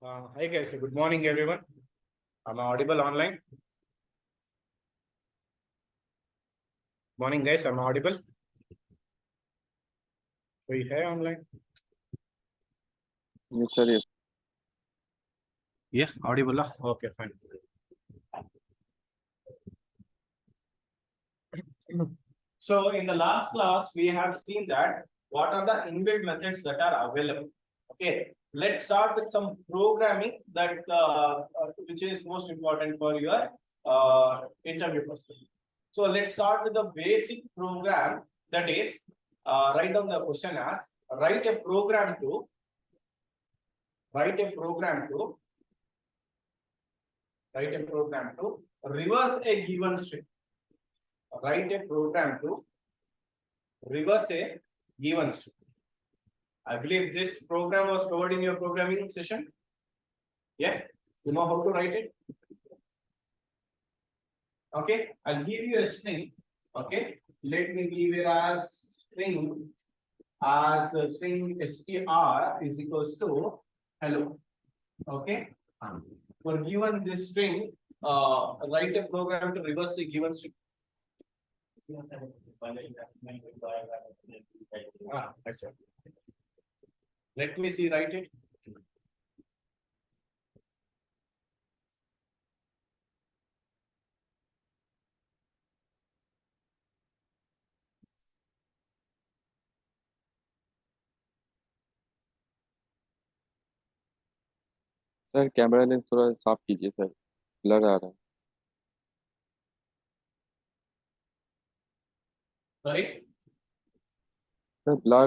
Hi guys, good morning everyone. Am I audible online? Morning guys, am I audible? कोई है online? Yes, sir. Yes. Yeah, audible. Okay, fine. So in the last class, we have seen that what are the inbuilt methods that are available. Okay, let's start with some programming that which is most important for your interview perspective. So let's start with the basic program, that is write down the question as write a program to write a program to write a program to reverse a given string. Write a program to reverse a given string. I believe this program was covered in your programming session. Yeah, you know how to write it. Okay, I'll give you a string. Okay, let me give it as string str is equals to hello. Okay, for given this string, write a program to reverse the given string. I said. Let me see, write it. Sir camera lens थोड़ा साफ कीजिए sir, blur आ रहा है। Sorry, sir blur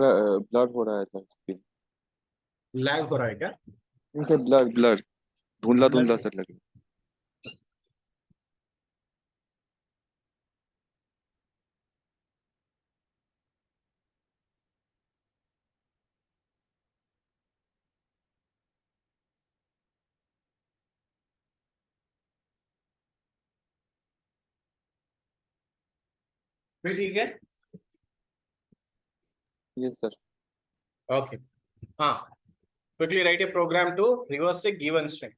blur हो रहा है sir screen. lag हो रहा है क्या? नहीं सर, ब्लर ब्लर धुंधला धुंधला Blur. सर लग रहा है। फिर ठीक है. Yes sir. Okay. Quickly write a program to reverse a given string.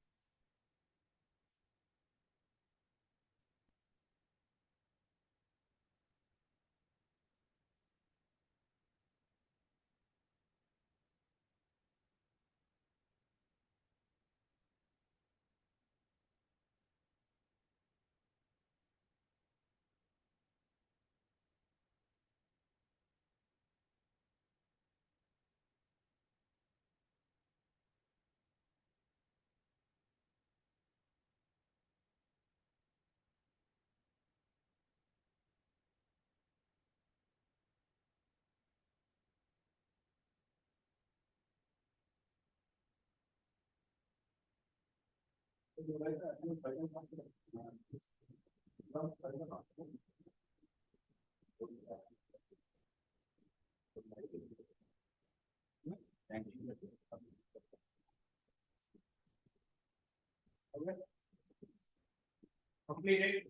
Completed.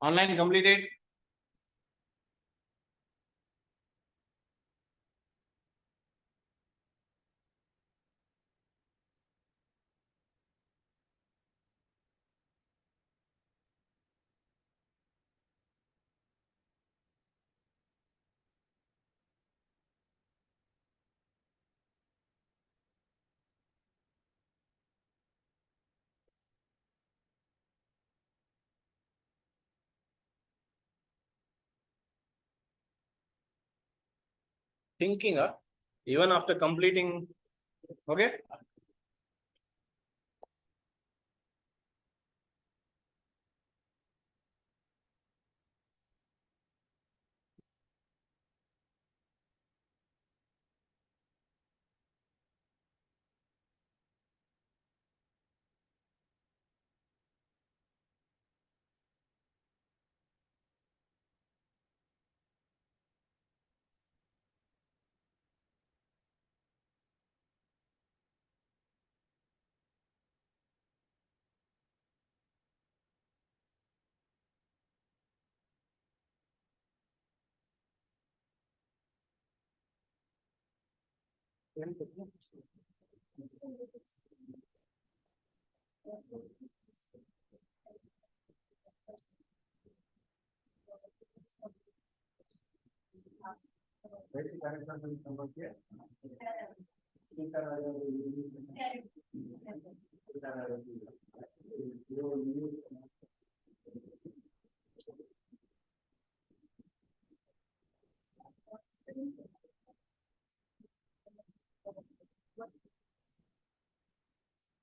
Online completed. Thinking, even after completing. Okay.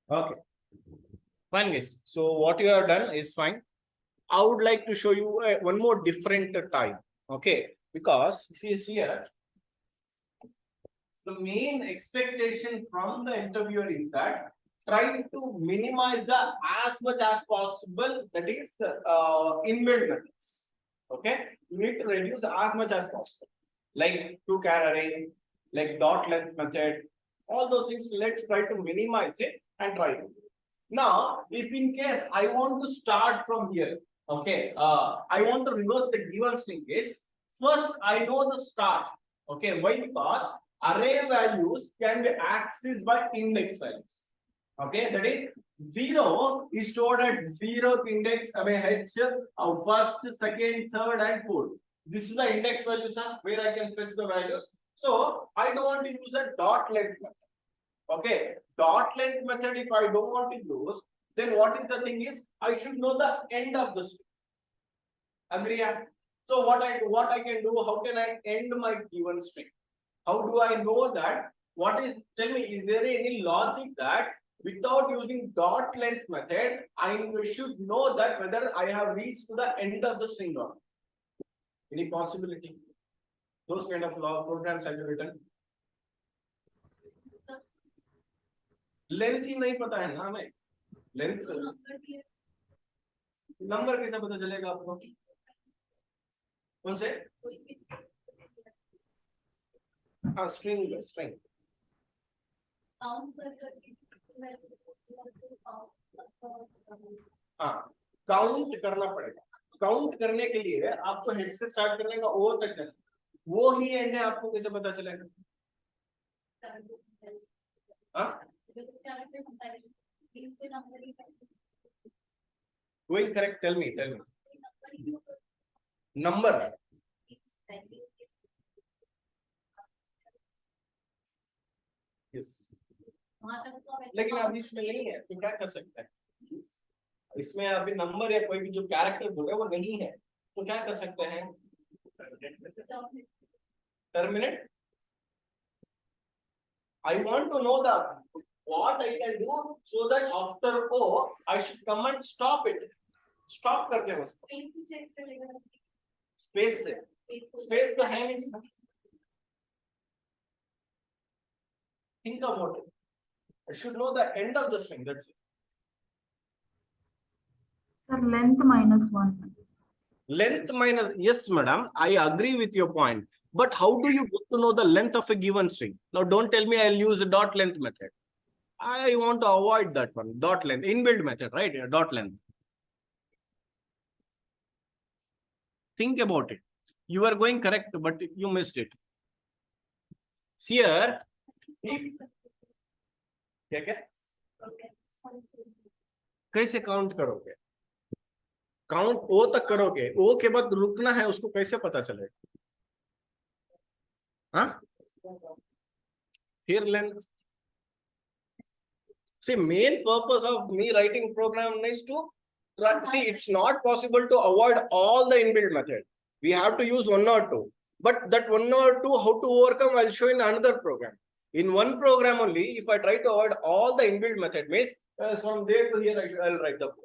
Okay. Fine, guys. So what you have done is fine. I would like to show you one more different type. Okay, because see here, the main expectation from the interviewer is that try to minimize the as much as possible, that is inbuilt methods. Okay, you need to reduce as much as possible, like two char array, like dot length method, all those things. Let's try to minimize it and try to. Now, if in case I want to start from here, okay, I want to reverse the given string case. First, I know the start. Okay, why? Because array values can be accessed by index values. Okay, that is 0 is stored at 0th index, I mean H, first, second, third, and fourth. This is the index values where I can fetch the values. So I don't want to use the dot length method. Okay, dot length method, if I don't want to use, then what is the thing is I should know the end of the string. Agree? So what I can do, how can I end my given string? How do I know that? What is, tell me, is there any logic that without using dot length method, I should know that whether I have reached to the end of the string or not? Any possibility? Those kind of programs have you written? Length ही नहीं पता है ना हमें, length number कैसे पता चलेगा आपको? कौन से? हाँ, स्ट्रिंग हाँ, काउंट करना पड़ेगा. काउंट करने के लिए आपको हेड से स्टार्ट करने का ओ तक करना, वो ही एंड है, आपको कैसे पता चलेगा? हाँ, going correct, tell me number. Yes, लेकिन अभी इसमें नहीं है तो क्या कर सकते हैं? इसमें अभी नंबर या कोई भी जो कैरेक्टर बोल रहे हैं वो नहीं है, तो क्या कर सकते हैं? Terminate. I want to know the what I can do so that after O I should come and stop it. Stop कर दे उसको. Space से. Space the hand is. Think about it. I should know the end of the string. That's it. Sir, length -1. Length minus, yes, madam. I agree with your point. But how do you get to know the length of a given string? Now, don't tell me I'll use the dot length method. I want to avoid that one. Dot length, inbuilt method, right? Dot length. Think about it. You are going correct, but you missed it. See here, if क्या कैसे count करोगे? Count ओ तक करोगे, ओ के बाद रुकना है, उसको कैसे पता चलेगा? हाँ, फिर length. See, main purpose of me writing program is to see, it's not possible to avoid all the inbuilt method. We have to use one or two, but that one or two, how to overcome, I'll show in another program. In one program only, if I try to avoid all the inbuilt method, means from there to here, I'll write the code.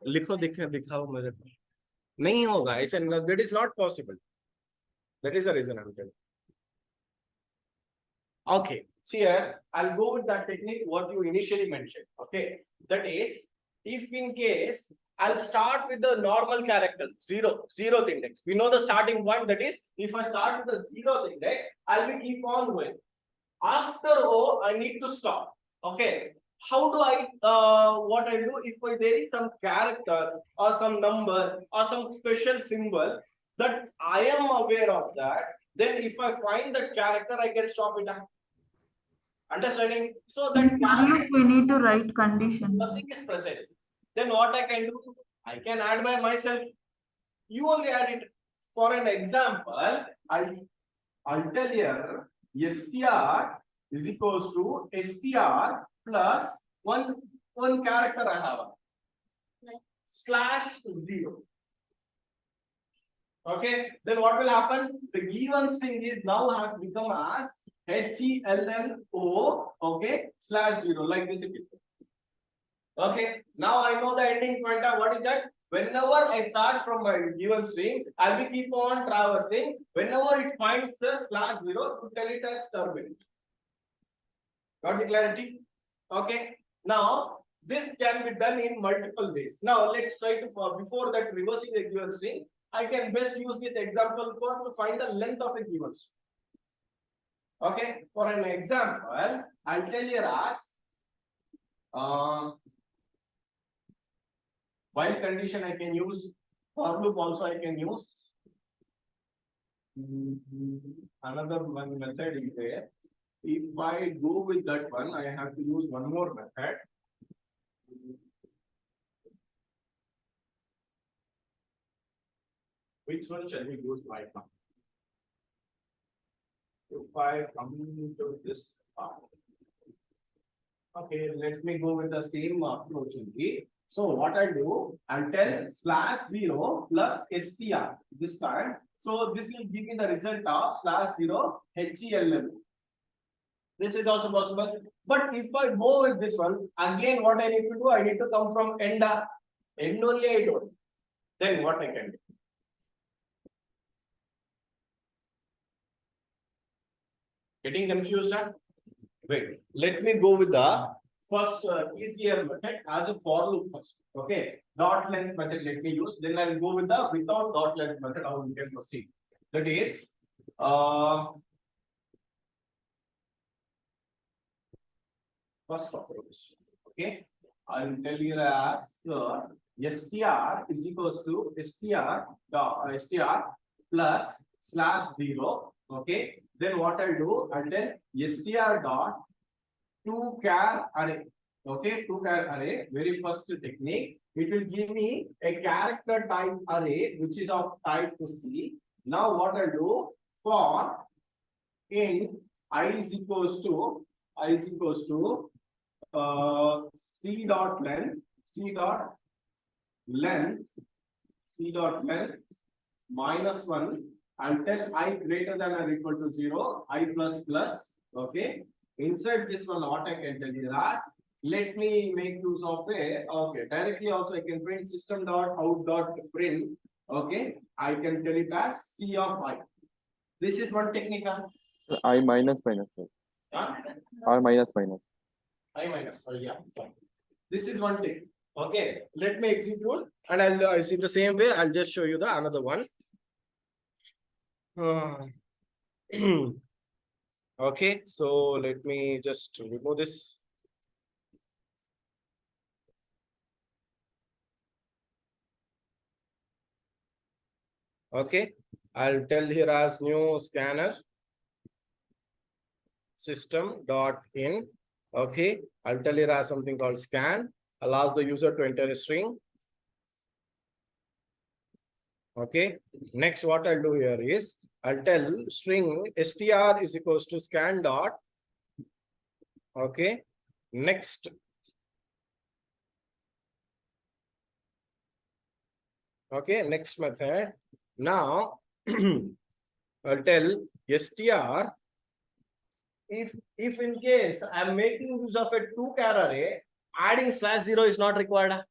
लिखो, दिखाओ मुझे. नहीं होगा ऐसे, that is not possible. That is the reason I'm telling. Okay, see here, I'll go with that technique what you initially mentioned. Okay, that is, if in case I'll start with the normal character, zeroth index. We know the starting point, that is, if I start with the 0th index, I'll be keep on going. After O, I need to stop. Okay, how do I what I do if there is some character or some number or some special symbol that I am aware of that, then if I find that character, I can stop it. Understanding? So that In for loop, we need to write condition. nothing is present. Then what I can do? I can add by myself. You only add it. For an example, I'll tell here str is equals to str plus one character I have /0. Okay, then what will happen? The given string is now has become as HELLO, okay, /0, like this it is. Okay, now I know the ending pointer. What is that? Whenever I start from my given string, I will keep on traversing. Whenever it finds the /0, to tell it as turbulent. Got the clarity? Okay. Now this can be done in multiple ways. Now let's try to before that reversing a given string, I can best use this example to find the length of a given string. Okay. For an example, I'll tell you as while condition I can use, for loop also I can use. Another one method is there. If I go with that one, I have to use one more method. Which one shall we use right now? If I come to this part. Okay, let me go with the same approach only. So what I do, I'll tell /0 plus str this time. So this will give me the result of /0 HELL. This is also possible. But if I go with this one, again what I need to do, I need to come from end only I do. Then what I can do? Getting confused? Huh? Wait, let me go with the first easier method as a for loop first. Okay, dot length method let me use. Then I'll go with the without dot length method. How we can proceed? That is first approach. Okay, I'll tell you as str is equals to str plus /0. Okay, then what I'll do, I'll tell str dot 2char array. Okay, 2char array, very first technique. It will give me a character type array which is of type C. Now what I'll do, for in I is equals to c dot length -1 until I greater than or equal to 0, I plus. Okay, inside this one, what I can tell you as, let me make use of directly also I can print system.out.print. Okay, I can tell it as C of I. This is one technique. I minus, sir. R minus. I minus. Oh, yeah. This is one thing. Okay, let me execute and I'll see the same way. I'll just show you the another one. Okay, so let me just remove this. Okay, I'll tell here as new scanner system.in. Okay, I'll tell here as something called scan, allows the user to enter a string. Okay, next what I'll do here is I'll tell string str is equals to scan dot. Okay, next. Okay, next method. Now I'll tell str if in case I'm making use of a 2char array, adding /0 is not required.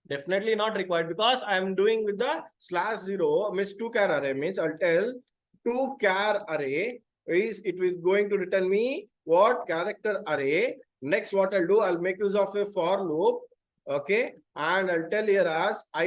Definitely not required because I'm doing with the /0 means 2char array means I'll tell 2char array is it is going to return me what character array. Next what I'll do, I'll make use of a for loop. Okay, and I'll tell here as I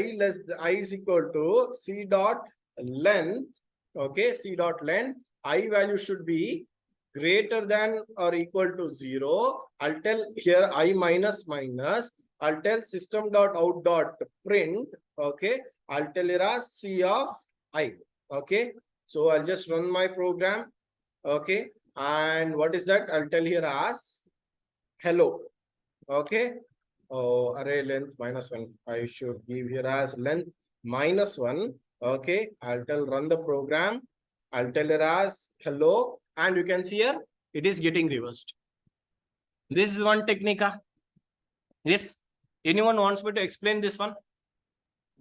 is equal to c dot length. Okay, c dot length, I value should be greater than or equal to 0, I'll tell here I minus minus, I'll tell system dot out dot print, okay, I'll tell it as C of I, okay. So I'll just run my program, okay, and what is that? I'll tell here as hello, okay. Oh, array length -1. I should give here as length -1. Okay, I'll tell run the program. I'll tell it as hello, and you can see here it is getting reversed. This is one technique. Yes. Anyone wants me to explain this one?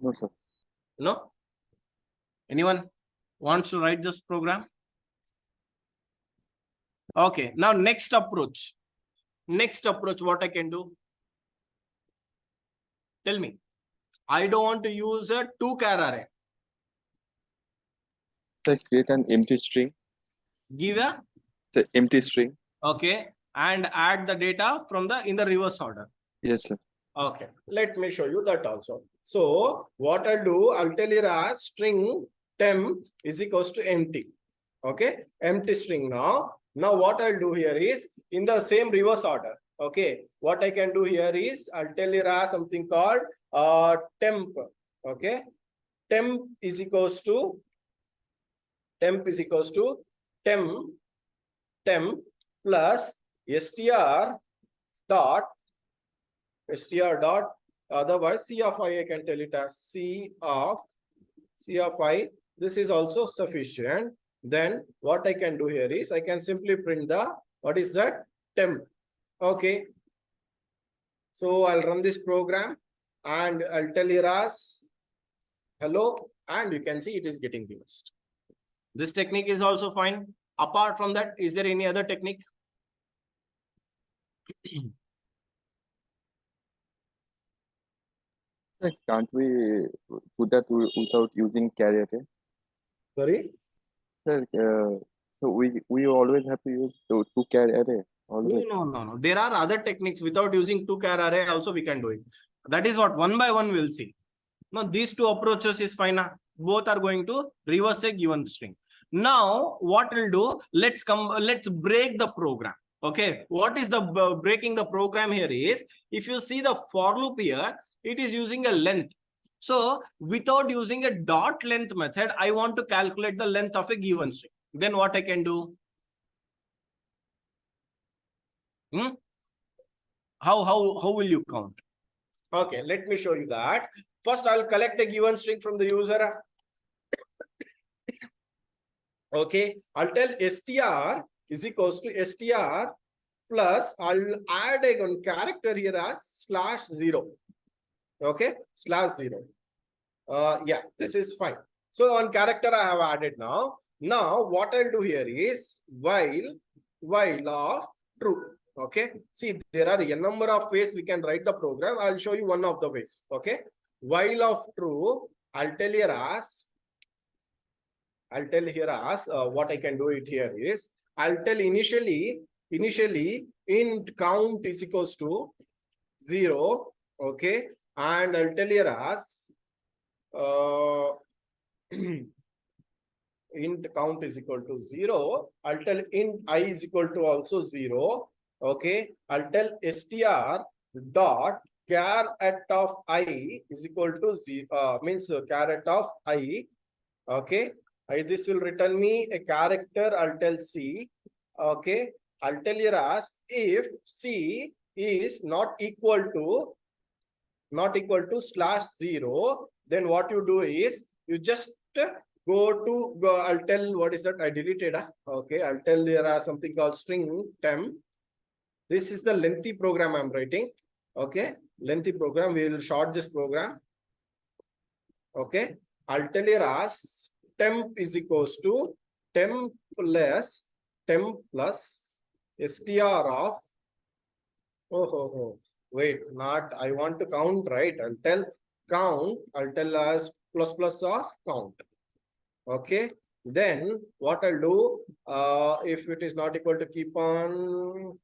No, sir. No? Anyone wants to write this program? Okay, now next approach. Next approach, what I can do? Tell me. I don't want to use a 2-char array. Sir, create an empty string. Give a Sir, empty string. okay, and add the data from the in the reverse order. Yes, sir. Okay, let me show you that also. So what I'll do, I'll tell you as string temp is equals to empty. Okay, empty string now. Now what I'll do here is in the same reverse order. Okay, what I can do here is I'll tell you as something called temp. Okay, temp is equals to temp plus str dot otherwise C of I can tell it as C of I. This is also sufficient. Then what I can do here is I can simply print the what is that temp. Okay. So I'll run this program and I'll tell here as hello, and you can see it is getting reversed. This technique is also fine. Apart from that, is there any other technique? Sir, can't we put that without using char array? Sorry? Sir, so we always have to use 2-char array. Always. No. There are other techniques without using 2-char array also we can do it. That is what one by one we'll see. Now these two approaches is fine. Both are going to reverse a given string. Now what we'll do, let's break the program. Okay, what is the breaking the program here is, if you see the for loop here, it is using a length. So without using a dot length method, I want to calculate the length of a given string. Then what I can do? How will you count? Okay, let me show you that. First, I'll collect a given string from the user. Okay, I'll tell str is equals to str plus I'll add a one character here as /0. Okay, /0. Yeah, this is fine. So one character I have added now. Now what I'll do here is while of true. Okay, see there are a number of ways we can write the program. I'll show you one of the ways. Okay, while of true, I'll tell here as what I can do it here is I'll tell initially int count is equals to 0. Okay, and I'll tell here as int count is equal to 0. I'll tell int I is equal to also 0. Okay, I'll tell str dot char of I is equal to 0, means char of I. Okay, this will return me a character. I'll tell C. Okay, I'll tell here as if C is not equal to /0, then what you do is you just go. I'll tell what is that I deleted. Okay, I'll tell here as something called string temp. This is the lengthy program I'm writing. Okay, lengthy program. We will short this program. Okay, I'll tell here as temp is equals to temp plus str of wait, not I want to count, right? I'll tell count. I'll tell as plus of count. Okay, then what I'll do, if it is not equal to keep on,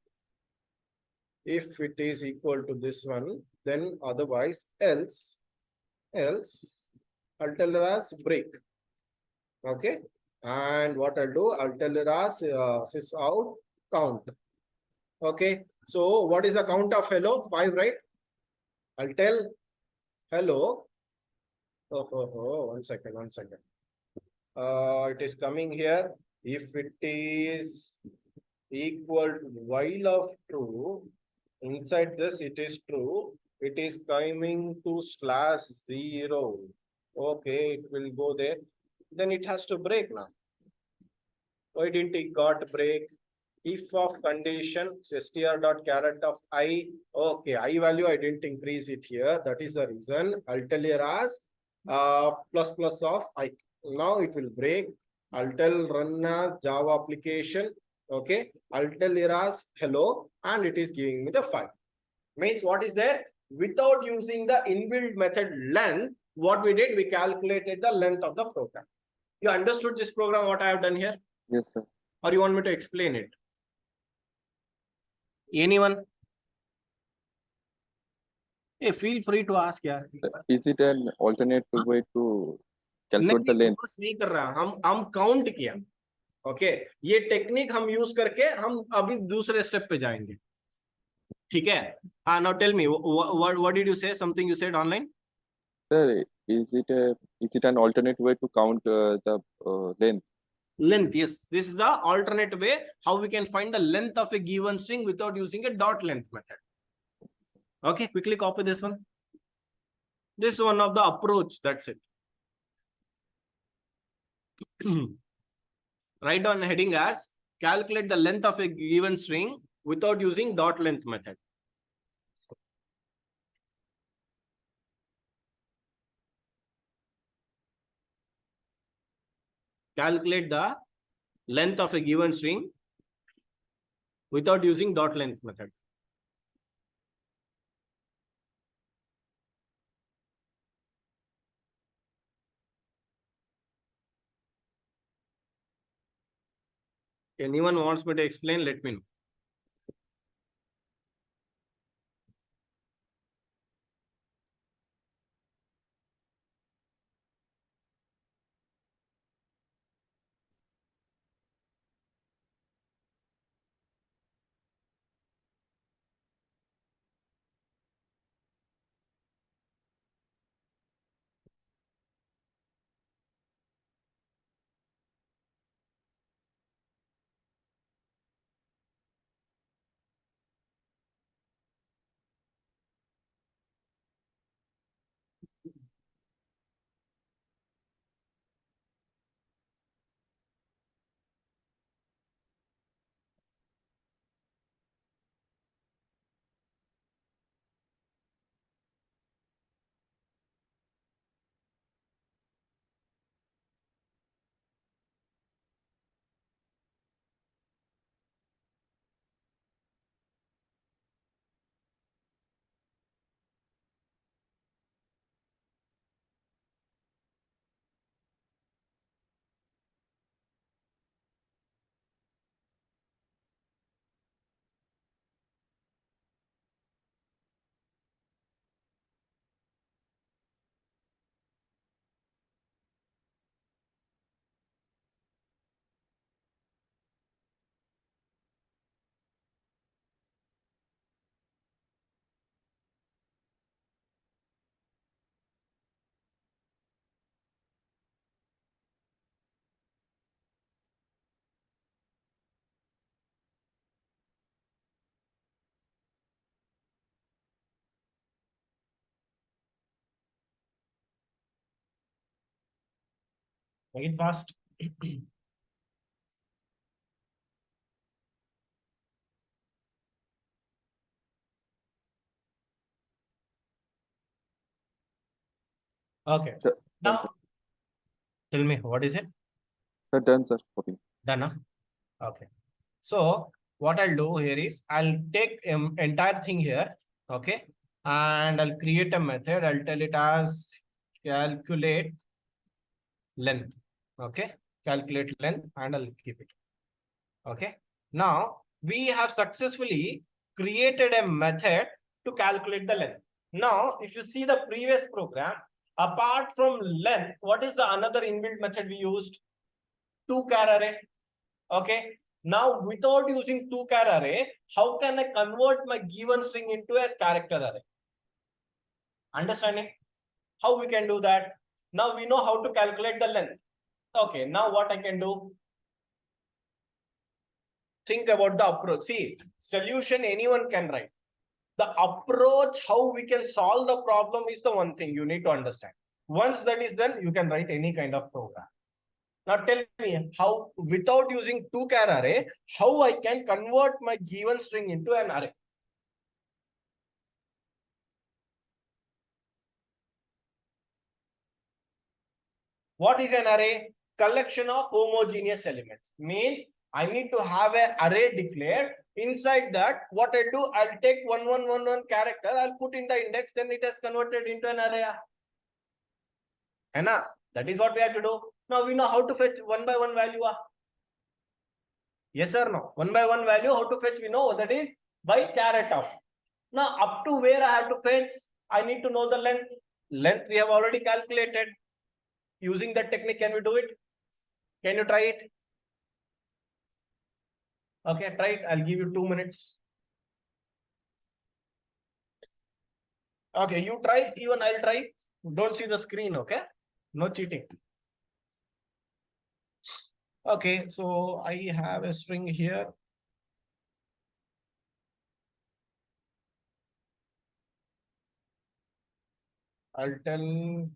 if it is equal to this one, then otherwise else I'll tell it as break. Okay, and what I'll do, I'll tell it as sys out count. Okay, so what is the count of hello? 5, right? I'll tell hello. Oh, 1 second, 1 second. It is coming here. If it is equal to while of true, inside this it is true. It is coming to /0. Okay, it will go there. Then it has to break now. Why didn't it got break? If of condition str.caret of I. Okay, I value I didn't increase it here. That is the reason. I'll tell here as plus of I. Now it will break. I'll tell run a Java application. Okay, I'll tell here as hello, and it is giving me the 5. Means what is there? Without using the inbuilt method length, what we did, we calculated the length of the program. You understood this program, what I have done here? Yes, sir. Or you want me to explain it? Anyone? Hey, feel free to ask, यार. Is it an alternate way to calculate the length? बस नहीं कर रहा, हम count किया. Okay, ये technique हम use करके हम अभी दूसरे स्टेप पे जाएंगे. ठीक है? हाँ, now tell me, what did you say? Something you said online? Sir, is it an alternate way to count the length? Length, yes. This is the alternate way how we can find the length of a given string without using a dot length method. Okay, quickly copy this one. This is one of the approach, that's it. Write down heading as calculate the length of a given string without using dot length method. Calculate the length of a given string without using dot length method. Anyone wants me to explain, let me know. Make it fast. Okay. Sir, done, Now, sir. tell me, what is it? Sir, done, sir. Copy. Done, huh? Okay. So what I'll do here is I'll take entire thing here, okay, and I'll create a method. I'll tell it as calculate length, okay, calculate length, and I'll keep it. Okay. Now we have successfully created a method to calculate the length. Now, if you see the previous program, apart from length, what is the another inbuilt method we used? To-char array. Okay. Now, without using 2-char array, how can I convert my given string into a character array? Understanding how we can do that? Now we know how to calculate the length. Okay, now what I can do? Think about the approach. See, solution anyone can write. The approach, how we can solve the problem is the one thing you need to understand. Once that is done, you can write any kind of program. Now tell me how, without using 2-char array, how I can convert my given string into an array. What is an array? Collection of homogeneous elements. Means I need to have an array declared. Inside that, what I do, I'll take 1111 character, I'll put in the index, then it has converted into an array. Anna, that is what we have to do. Now we know how to fetch 1 by 1 value. Yes or no? 1 by 1 value, how to fetch? We know that is by caret of. Now up to where I have to fetch, I need to know the length. Length we have already calculated. Using that technique, can we do it? Can you try it? Okay, try it. I'll give you 2 minutes. Okay, you try, even I'll try. Don't see the screen, okay? No cheating. Okay, so I have a string here. I'll tell.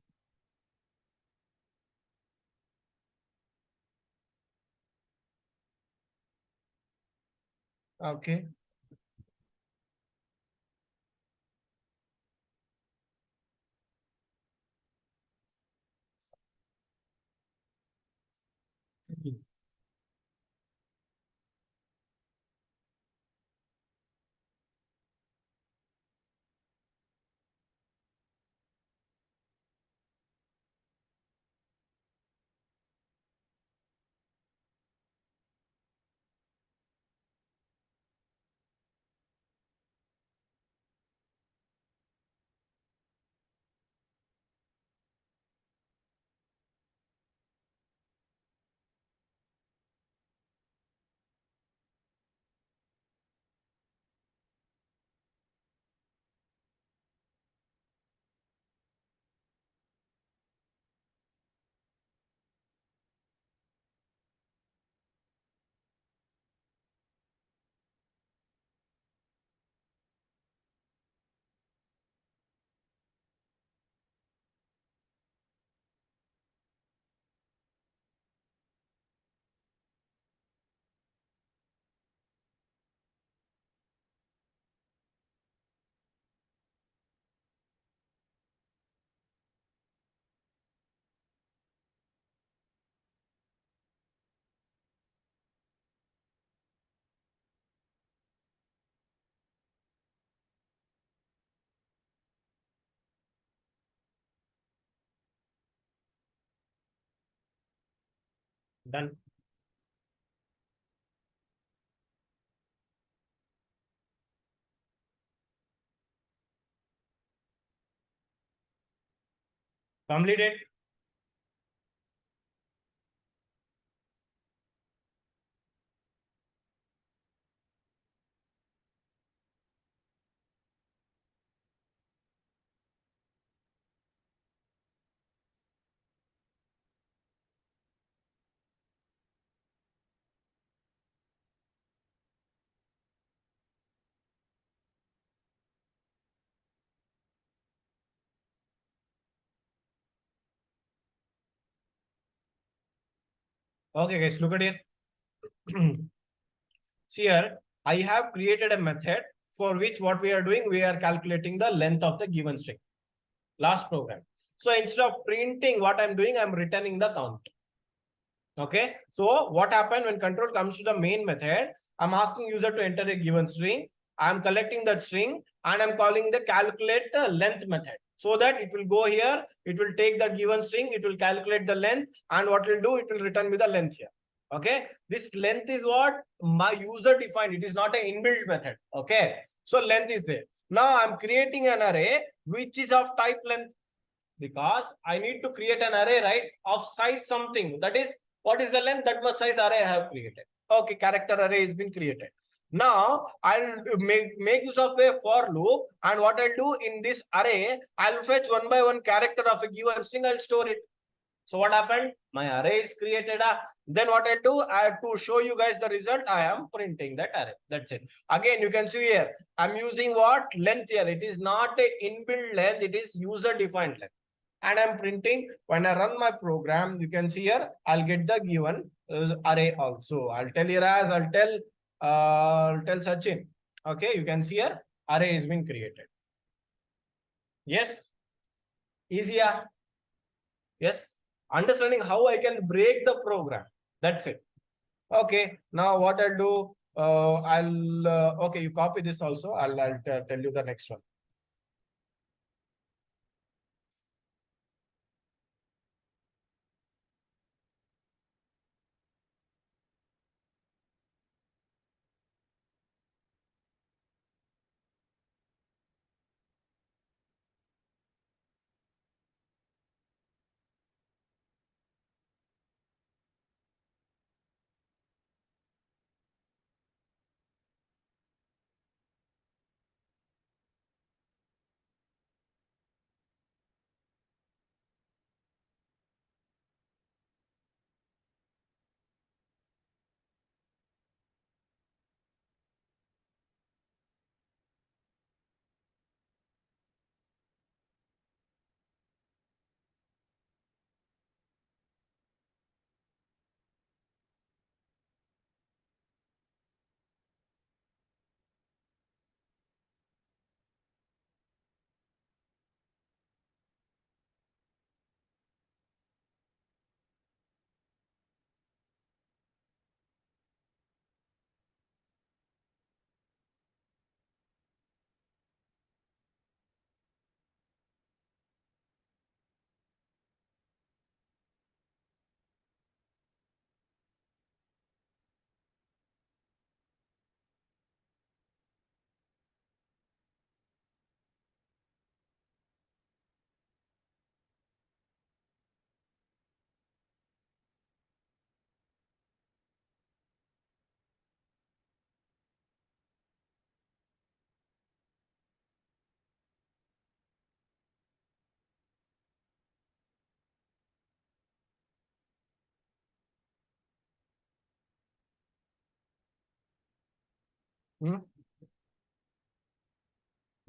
Okay. Done. Completed. Okay, guys, look at here. See here, I have created a method for which what we are doing, we are calculating the length of the given string. Last program. So instead of printing what I'm doing, I'm returning the count. Okay. So what happened when control comes to the main method, I'm asking user to enter a given string. I'm collecting that string and I'm calling the calculate length method. So that it will go here, it will take that given string, it will calculate the length, and what it will do, it will return me the length here. Okay, this length is what my user defined. It is not an inbuilt method. Okay, so length is there. Now I'm creating an array which is of type length, because I need to create an array, right, of size something. That is, what is the length? That much size array I have created. Okay, character array has been created. Now I'll make use of a for loop, and what I'll do in this array, I'll fetch one by one character of a given string, I'll store it. So what happened? My array is created. Then what I do, I have to show you guys the result. I am printing that array. That's it. Again, you can see here, I'm using what length here. It is not a inbuilt length. It is user defined length. And I'm printing. When I run my program, you can see here, I'll get the given array also. I'll tell here as I'll tell Sachin. Okay, you can see here, array is being created. Yes. Easier. Yes. Understanding how I can break the program. That's it. Okay. Now what I'll do, okay, you copy this also. I'll tell you the next one.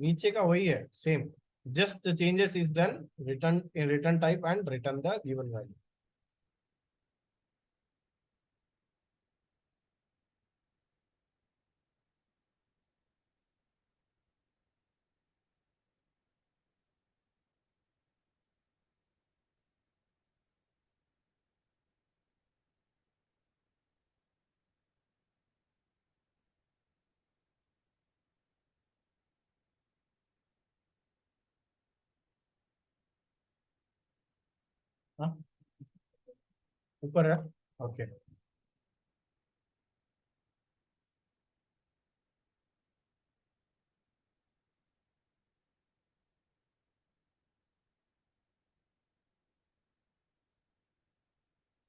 नीचे का वही है same. Just the changes is done. Return in return type and return the given value. हाँ ऊपर है. Okay.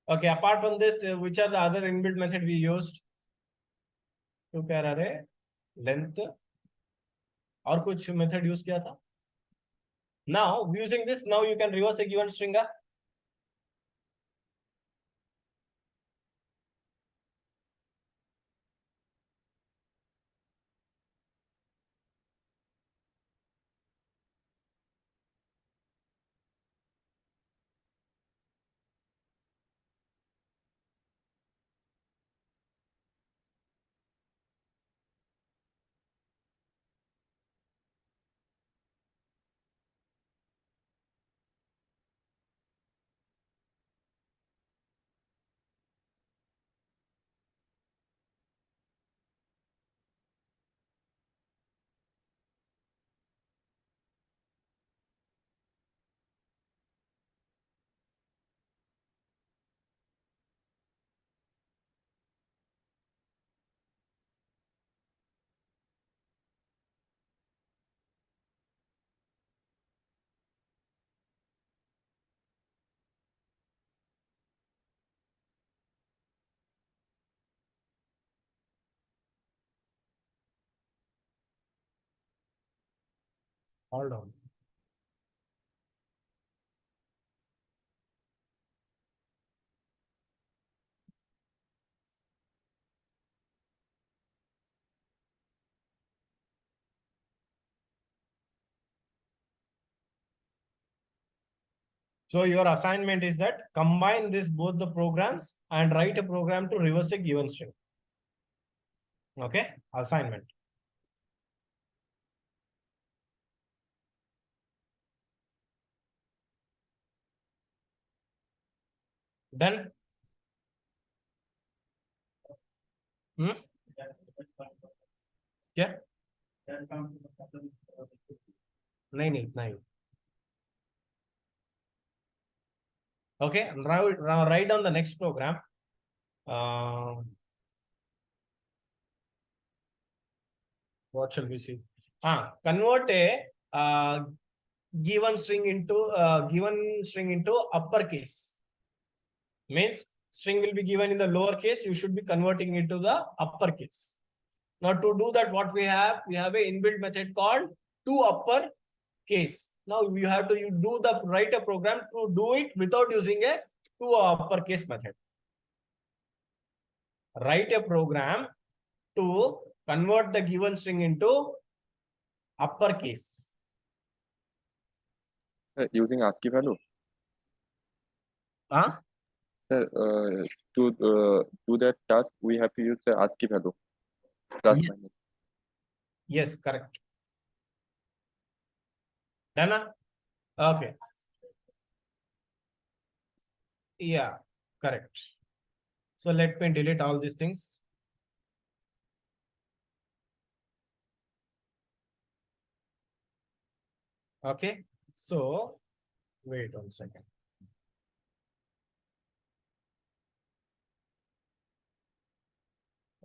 Okay, apart from this, which are the other inbuilt method we used? To क्या रहे length और कुछ method use किया था? Now using this, now you can reverse a given string. Hold on. So your assignment is that combine this both the programs and write a program to reverse a given string. Okay, assignment. Done. क्या नहीं इतना ही okay write down the next program what shall we see convert a given string into uppercase means string will be given in the lowercase you should be converting into the uppercase. Now to do that what we have a inbuilt method called toUpperCase. Now you have to write a program to do it without using a toUpperCase method. Write a program to convert the given string into uppercase. Using ASCII value. Huh? To do that task, we have to use the ASCII value. Plus Yes. minus. Yes, correct. Dana? Okay. Yeah, correct. So let me delete all these things. Okay, so wait 1 second.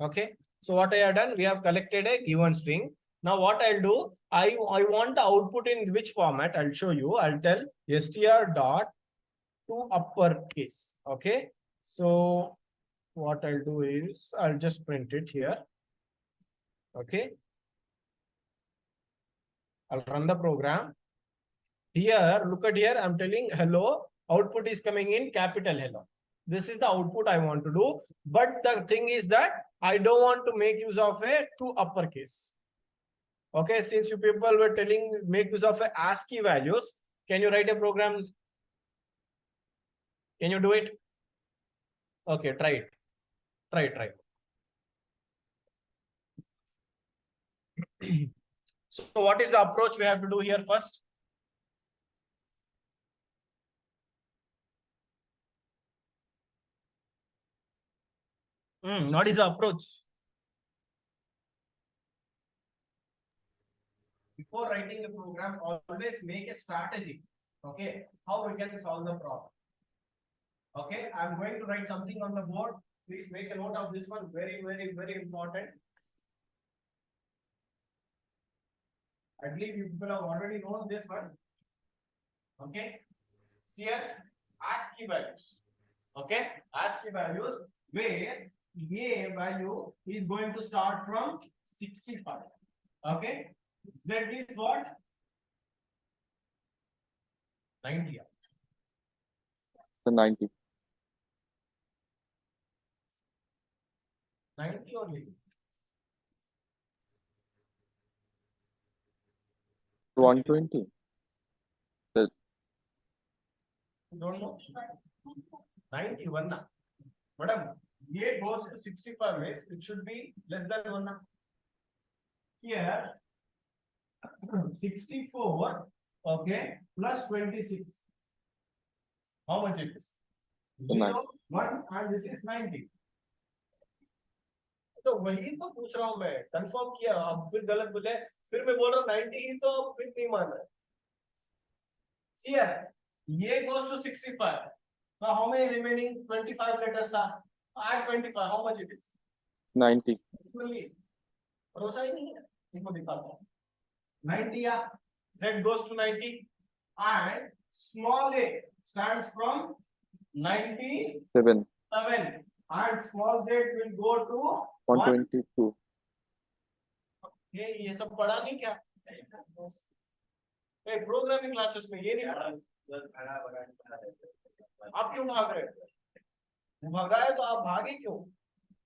Okay, so what I have done, we have collected a given string. Now what I'll do, I want the output in which format. I'll show you. I'll tell str dot to uppercase. Okay, so what I'll do is I'll just print it here. Okay, I'll run the program. Here, look at here, I'm telling hello, output is coming in capital hello. This is the output I want to do. But the thing is that I don't want to make use of a toUpperCase. Okay, since you people were telling make use of a ASCII values, can you write a program? Can you do it? Okay, try it. Try. So what is the approach we have to do here first? What is the approach? Before writing a program, always make a strategy. Okay, how we can solve the problem. Okay, I'm going to write something on the board. Please make a note of this one. Very important. I believe you people have already known this one. Okay, see here, ASCII values. Okay, ASCII values where A value is going to start from 65. Okay, Z is what? 90. So 90. 90 only. 120. Don't know. 91 na. Madam, A goes to 65 ways. It should be less than 1 na. Here, 64, okay, plus 26. How much it is? So 0, 1, and this is 90. तो वही तो पूछ रहा हूं मैं, confirm किया, अब फिर गलत बोले, फिर मैं बोल रहा हूं 90 ही तो फिर नहीं माना. See here, A goes to 65. Now how many remaining 25 letters are? Add 25, how much it is? 90. भरोसा ही नहीं है, इनको दिखाता हूं. 90 या Z goes to 90 and small a stands from 97 and small z will go to 122. ये सब पढ़ा नहीं क्या? ए प्रोग्रामिंग क्लासेस में ये नहीं पढ़ा। आप क्यों भाग रहे हो? भागा है तो आप भागे क्यों?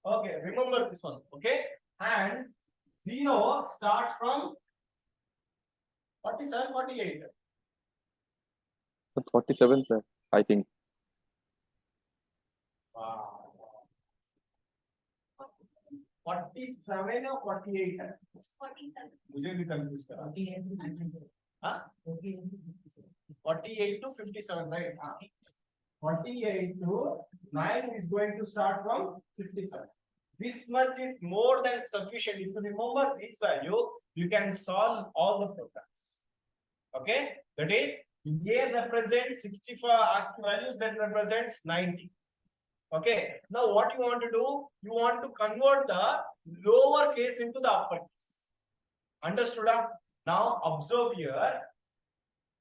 Okay, remember this one. Okay, and 0 starts from 47, 48. 47, sir. I think. Wow. 47 or 48 है? 47. मुझे भी कंफ्यूज करा। हाँ? 48 to 57, right? हाँ. 48 to 9 is going to start from 57. This much is more than sufficient. If you remember this value, you can solve all the programs. Okay, that is A represents 65 asked values, that represents 90. Okay, now what you want to do? You want to convert the lower case into the upper case. Understood? Now observe here.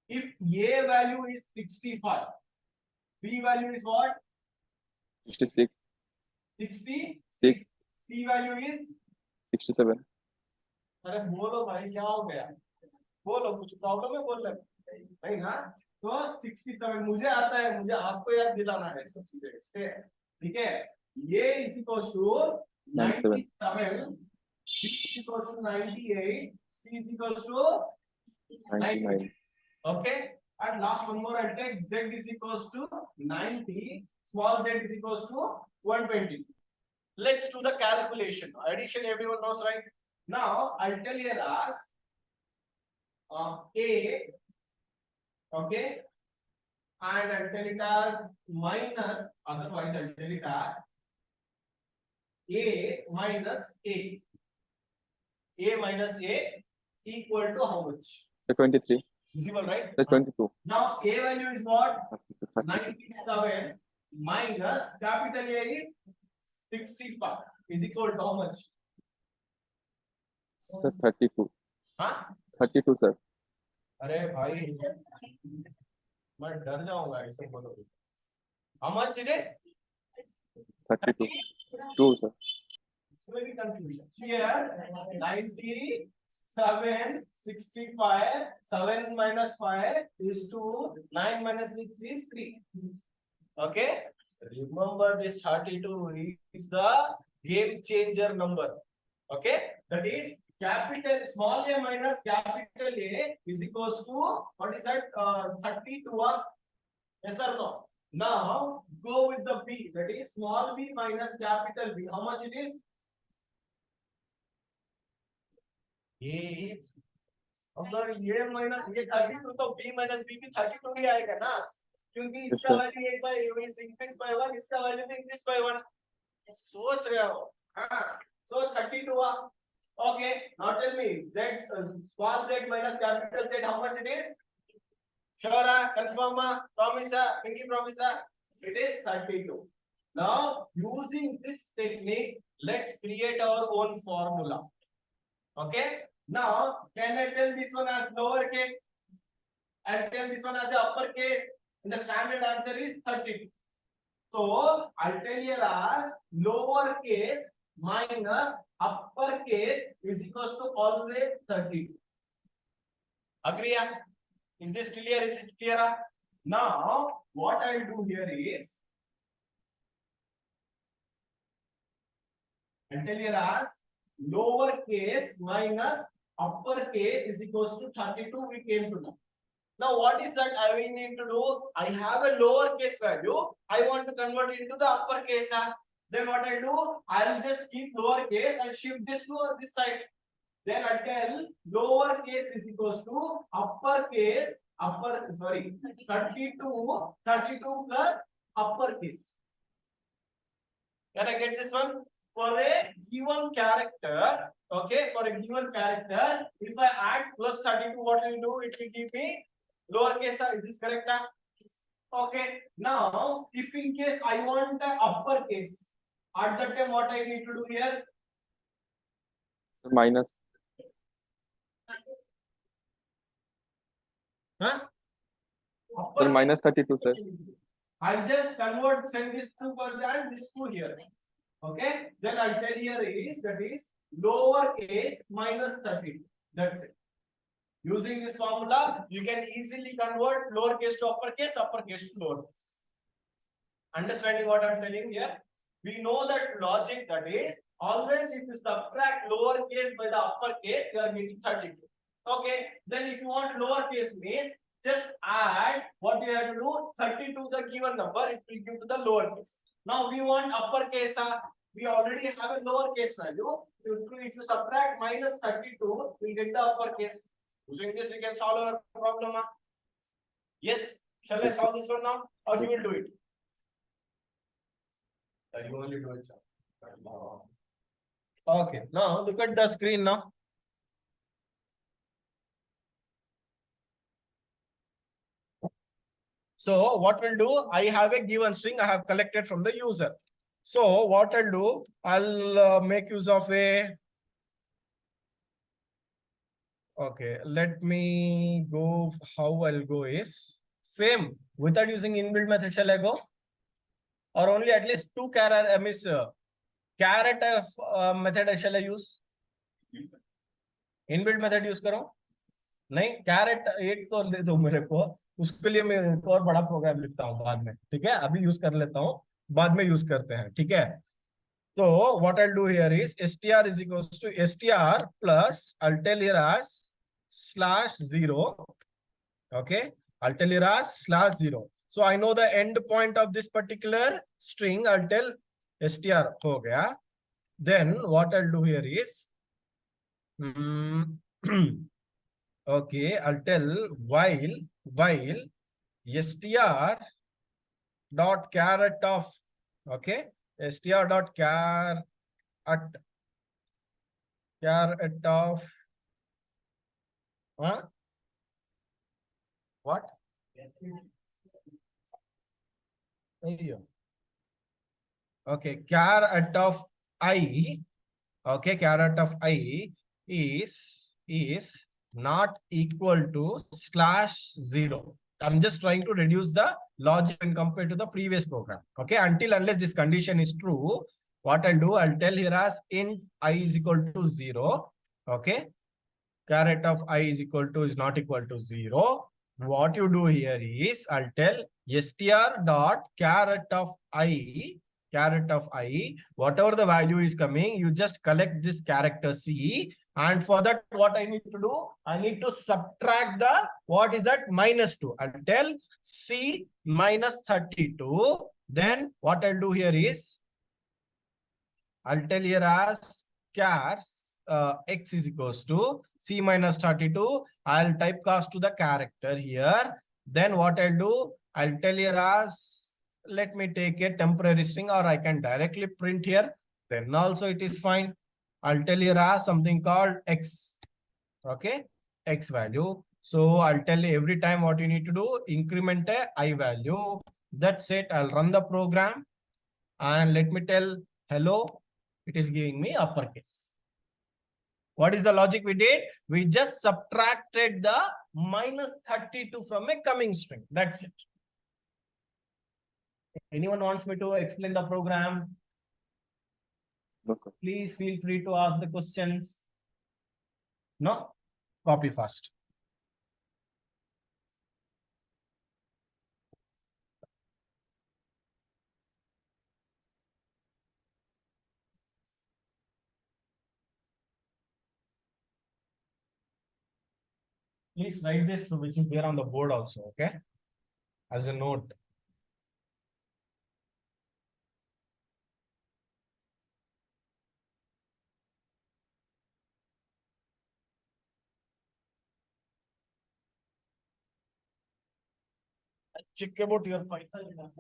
If A value is 65, B value is what? 66, 60. 6, C value is? 67. अरे बोलो भाई क्या हो गया? बोलो कुछ problem है बोल रहे नहीं ना? तो 67 मुझे आता है, मुझे आपको याद दिलाना है सब चीजें। ठीक है, ये इसी को to 97, B is equals to 98, C is equals to 99. okay, and last one more I'll take Z is equals to 90, small z is equals to 120. Let's do the calculation. Addition everyone knows, right? Now I'll tell you as A, okay, and I'll tell it as minus, otherwise I'll tell it as A minus A. A minus A equal to how much? The 23. Visible, right? The 22. Now A value is what? 97 minus capital A is 65 is equal to how much? Sir, 32. हाँ? 32, sir. अरे भाई मैं डर जाऊंगा ऐसे बोलोगे। How much it is? 32. 2, sir. इसमें भी confusion. Here 97, 65, 7 minus 5 is 2, 9 minus 6 is 3. Okay? Remember this 32 is the game changer number. Okay? That is capital small a minus capital A is equals to what is that? 32. Yes or no? Now go with the B, that is small b minus capital B. How much it is? A. अगर ये minus ये 32 तो B minus B भी 32 ही आएगा ना, क्योंकि इसका sir. Value एक बाय इंक्रीज बाय 1, इसका वैल्यू भी इंक्रीज बाय 1। सोच रहे हो? हाँ, so 32 हुआ। Okay, now tell me Z small z minus capital Z, how much it is? Sure, confirm, promise, pinky promise. It is 32. Now using this technique, let's create our own formula. Okay, now can I tell this one as lowercase and tell this one as the uppercase? And the standard answer is 32. So I'll tell you as lowercase minus uppercase is equals to always 32. Agree? Is this clear? Is it clear? Now what I'll do here is I'll tell you as lowercase minus uppercase is equals to 32. We came to know. Now what is that I will need to do? I have a lowercase value. I want to convert it into the uppercase. Then what I do? I'll just keep lowercase and shift this to this side. Then I tell lowercase is equals to uppercase 32 plus uppercase. Can I get this one? For a given character, okay, for a given character, if I add plus 32, what will do? It will give me lowercase. Is this correct? Okay. Now, if in case I want the uppercase, at that time what I need to do here? Minus. Huh? Sir, minus 32, sir. I'll just convert, send this to and this to here. Okay, then I'll tell here is that is lowercase minus 32. That's it. Using this formula, you can easily convert lowercase to uppercase to lowercase. Understanding what I'm telling here? We know that logic, that is always if you subtract lowercase by the uppercase, you are getting 32. Okay, then if you want lowercase means just add what you have to do 30 to the given number, it will give to the lowercase. Now we want uppercase, we already have a lowercase value. If you subtract minus 32, we'll get the uppercase. Using this, we can solve our problem. Yes, shall I Yes, sir. solve this one now, or you Yes, will do it? You only do it, sir. Okay, now look at the screen now. So what we'll do, I have a given string I have collected from the user. So what I'll do, I'll make use of a. Okay, let me go. How I'll go is same without using inbuilt method. Shall I go? Or only at least two caret, caret method shall I use? Inbuilt method use करो नहीं carat एक तो दे दो मेरे को उसके लिए मैं एक और बड़ा प्रोग्राम लिखता हूँ बाद में ठीक है अभी यूज कर लेता हूँ बाद में यूज करते हैं ठीक है तो what I'll do here is str is equals to str plus I'll tell here as /0 okay I'll tell here as /0 so I know the end point of this particular string I'll tell str हो गया then what I'll do here is okay, I'll tell while str dot caret of okay str dot caret of what? Okay, caret of I. Okay, caret of I is not equal to /0. I'm just trying to reduce the logic when compared to the previous program. Okay, until unless this condition is true, what I'll do, I'll tell here as int I is equal to 0. Okay, caret of I is equal to is not equal to 0. What you do here is I'll tell str dot caret of I, whatever the value is coming, you just collect this character C. And for that, what I need to do, I need to subtract the, what is that? -2. I'll tell C minus 32. Then what I'll do here is, I'll tell here as char x is equals to C minus 32. I'll typecast to the character here. Then what I'll do, I'll tell here as, let me take a temporary string or I can directly print here. Then also it is fine. I'll tell here as something called x. Okay, x value. So I'll tell you every time what you need to do, increment a I value. That's it. I'll run the program and let me tell hello. It is giving me uppercase. What is the logic we did? We just subtracted the -32 from a coming string. That's it. Anyone wants me to explain the program? no, sir. Please feel free to ask the questions. No? Copy fast. Please write this, which is there on the board also, okay? As a note. Check about your Python.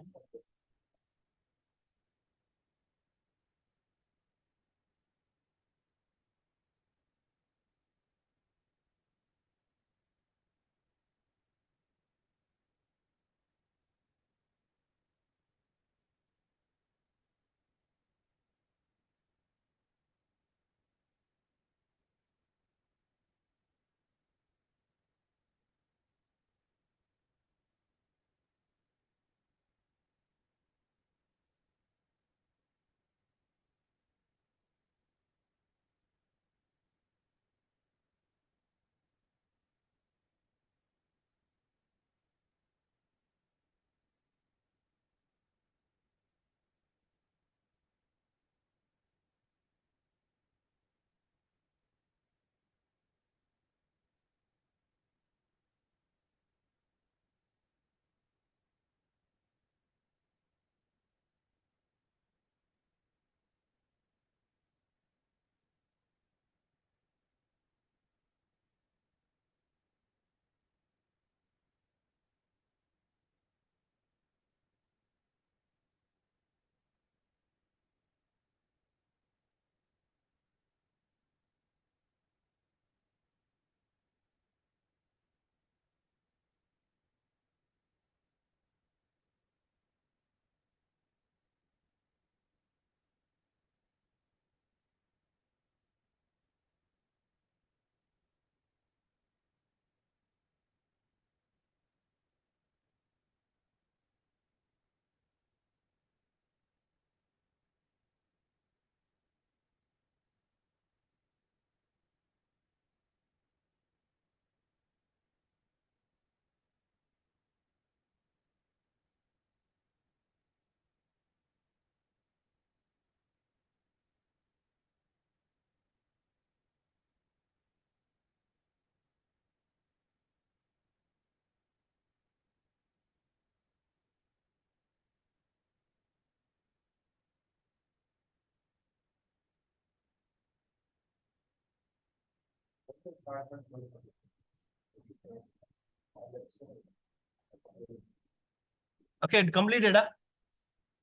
Okay, completed.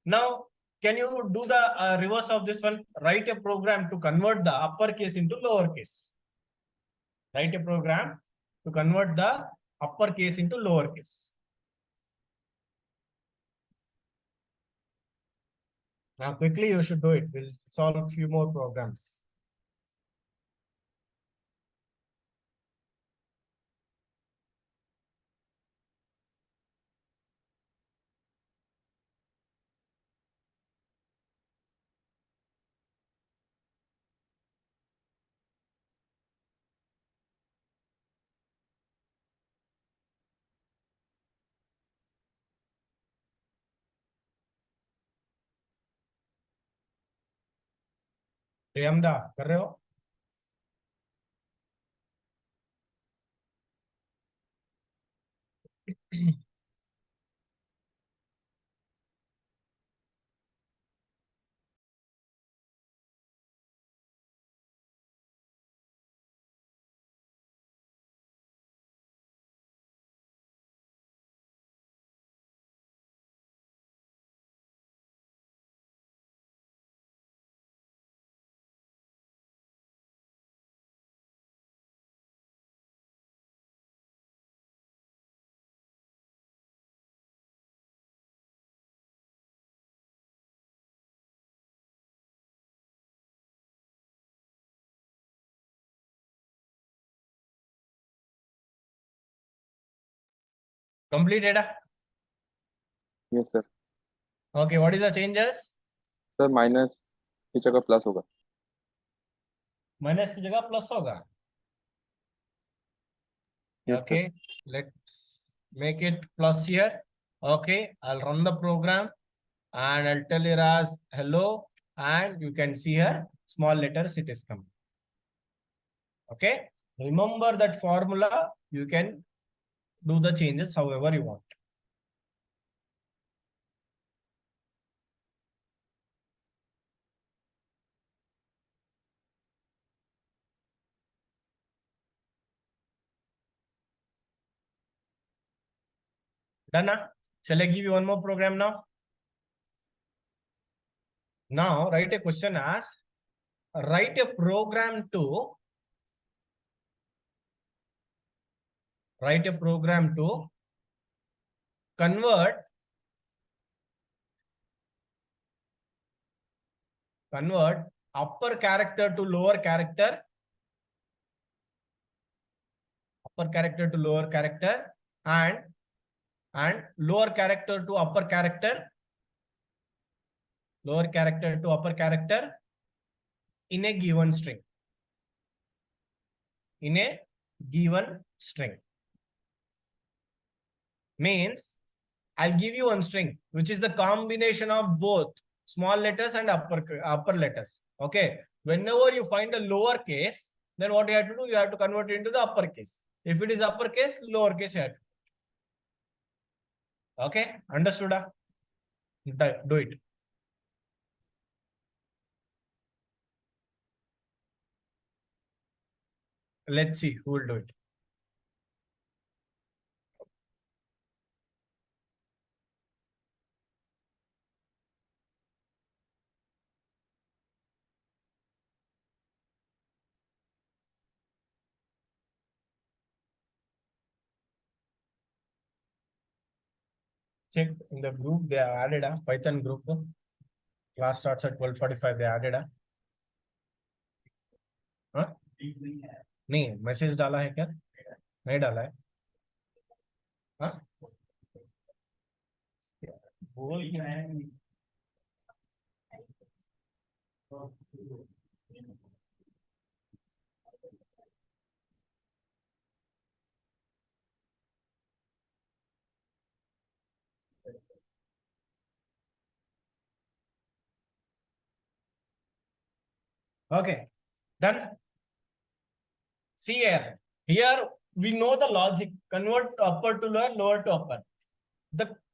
Now, can you do the reverse of this one? Write a program to convert the uppercase into lowercase. Write a program to convert the uppercase into lowercase. Now, quickly you should do it. We'll solve a few more programs. Priyamda कर रहे हो? Complete data. Yes, sir. Okay, what is the changes? Sir, minus की जगह plus होगा. Minus की जगह plus होगा. Yes, sir. Okay, let's make it plus here. Okay, I'll run the program and I'll tell it as hello, and you can see here small letters it is coming. Okay, remember that formula. You can do the changes however you want. Done now? Shall I give you one more program now? Now write a question as write a program to convert upper character to lower character, and lower character to upper character, in a given string. Means I'll give you one string which is the combination of both small letters and upper letters. Okay, whenever you find a lower case, then what you have to do, you have to convert it into the uppercase. If it is uppercase, lowercase you have to. Okay, understood? Do it. Let's see who will do it. Check in the group, they have added a Python group. Class starts at 12:45. They added a. हाँ? नहीं, message डाला है क्या? नहीं डाला है. हाँ? बोल क्या है? Okay, done. See here. Here we know the logic. Convert upper to lower, lower to upper.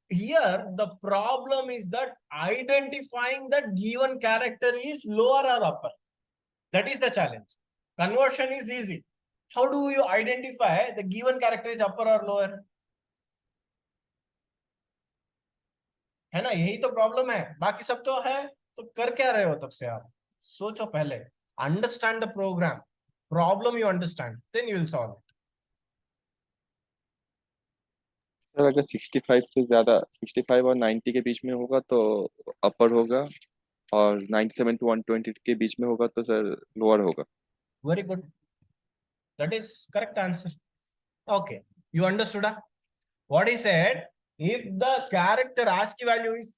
Here the problem is that identifying that given character is lower or upper. That is the challenge. Conversion is easy. how do you identify the given character is upper or lower? है ना, यही तो problem है, बाकी सब तो है, तो कर क्या रहे हो तब से आप? सोचो पहले, understand the program, problem you understand, then you will solve it. Sir अगर 65 से ज्यादा 65 और 90 के बीच में होगा तो अपर होगा, और 97 to 120 के बीच में होगा तो सर लोअर होगा. Very good. That is correct answer. Okay, you understood? What he said, if the character ASCII value is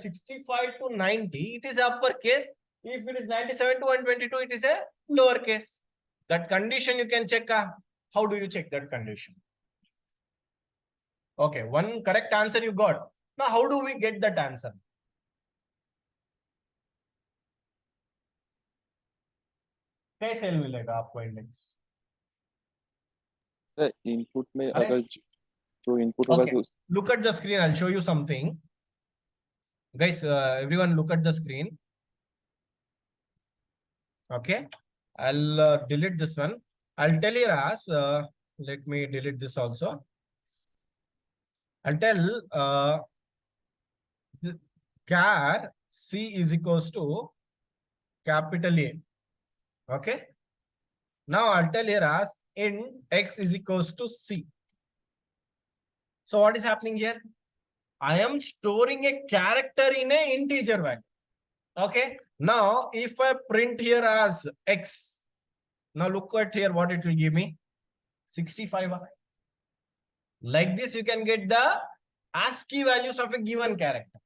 65 to 90, it is uppercase. If it is 97 to 122, it is a lowercase. That condition you can check. How do you check that condition? Okay, one correct answer you got. Now, how do we get that answer? कैसे मिलेगा आपको index? Sir input में अरे, अगर जो input होगा Okay, तो look at the screen. I'll show you something. Guys, everyone look at the screen. Okay, I'll delete this one. I'll tell you as, let me delete this also. I'll tell char C is equals to capital A. Okay. Now I'll tell here as int x is equals to C. So what is happening here? I am storing a character in a integer value. Okay. Now if I print here as x, now look at here what it will give me. 65. Like this you can get the ASCII values of a given character.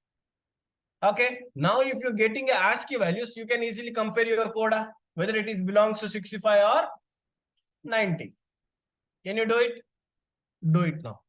Okay. Now if you're getting a ASCII values, you can easily compare your code, whether it is belongs to 65 or 90. Can you do it? Do it now.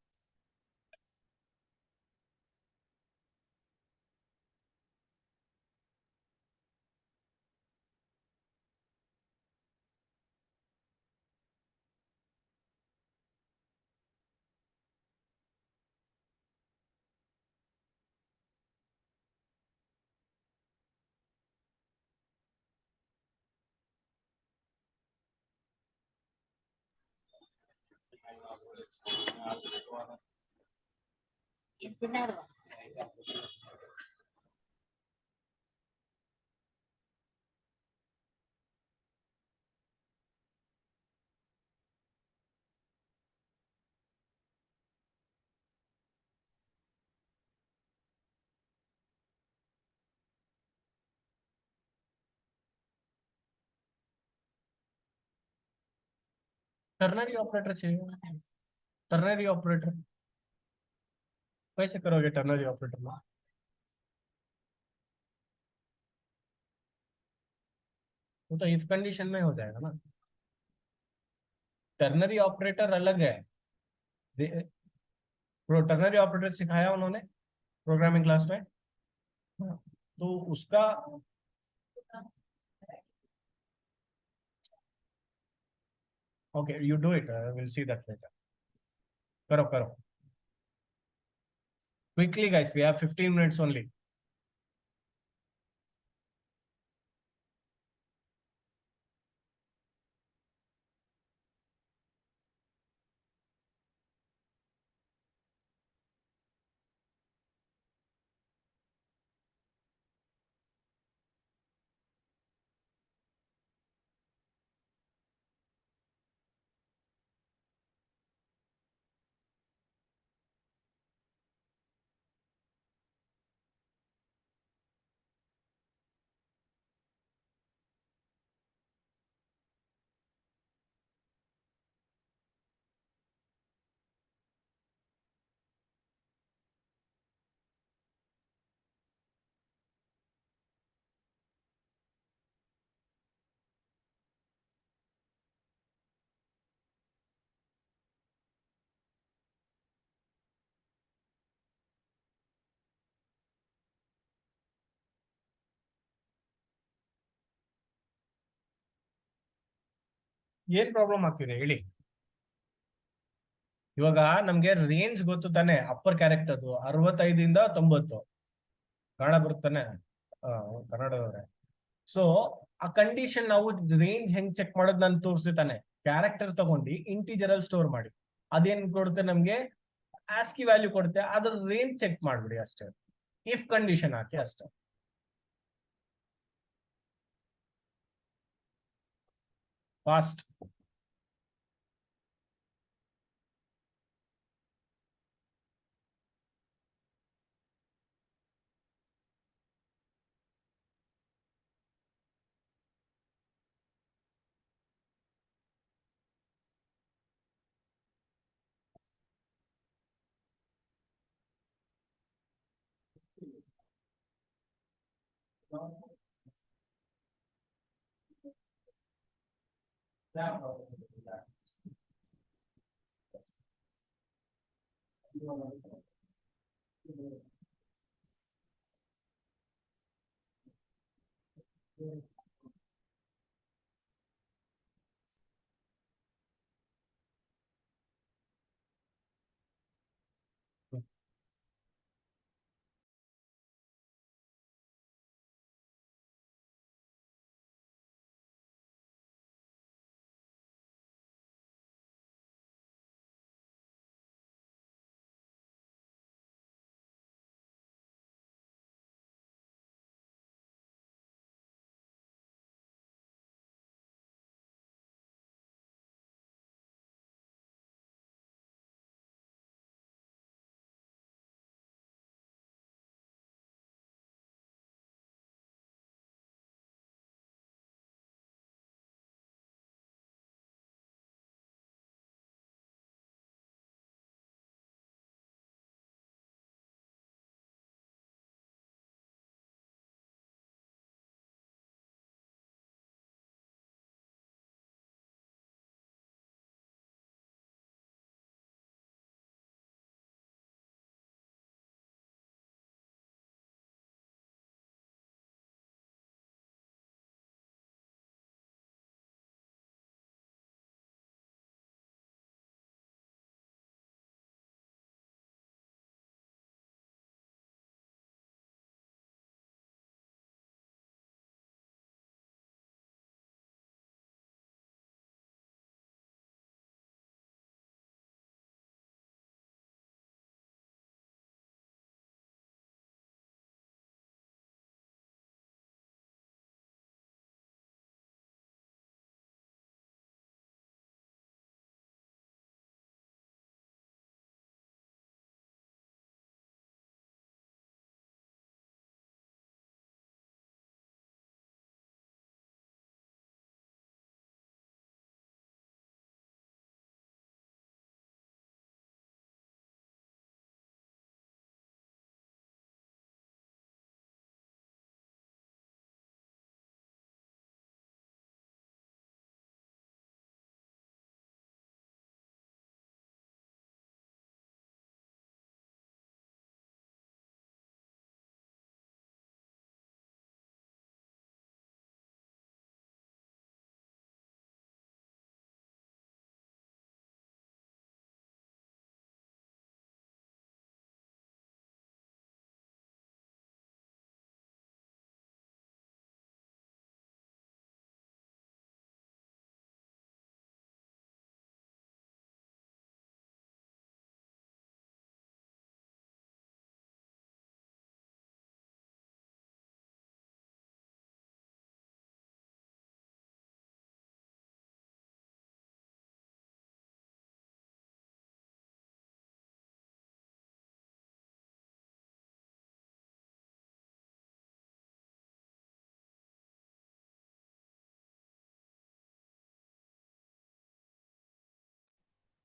Ternary operator चाहिए. Ternary operator कैसे करोगे? Ternary operator में वो तो if condition में हो जाएगा ना. टर्नरी ऑपरेटर अलग है. टर्नरी ऑपरेटर सिखाया उन्होंने प्रोग्रामिंग क्लास में, तो उसका okay, you do it. We'll see that later. Karo. Quickly, guys. We have 15 minutes only. ಏನ್ ಪ್ರಾಬ್ಲಮ್ ಆಗ್ತಿದೆ ಹೇಳಿ. ಇವಾಗ ನಮ್ಗೆ ರೇಂಜ್ ಗೊತ್ತು ತಾನೆ, ಅಪ್ಪರ್ ಕ್ಯಾರೆಕ್ಟರ್ 65 ಇಂದ 90. ಕನ್ನಡ ಬರುತ್ತಾನೆ ಕನ್ನಡದವ್ರೆ. ಸೊ ಆ ಕಂಡೀಷನ್ ನಾವು ರೇಂಜ್ ಹೆಂಗ್ ಚೆಕ್ ಮಾಡೋದು ನಾನು ತೋರಿಸ್ತಾನೆ. ಕ್ಯಾರೆಕ್ಟರ್ ತಗೊಂಡು ಇಂಟಿಜರ್ ಅಲ್ಲಿ ಸ್ಟೋರ್ ಮಾಡಿ. ಅದೇನ್ ಕೊಡುತ್ತೆ ನಮ್ಗೆ, ಆಸ್ಕಿ ವ್ಯಾಲ್ಯೂ ಕೊಡುತ್ತೆ. ಅದ್ರ ರೇಂಜ್ ಚೆಕ್ ಮಾಡ್ಬಿಡಿ ಅಷ್ಟೇ, ಇಫ್ ಕಂಡೀಷನ್ ಹಾಕಿ ಅಷ್ಟೇ. Fast.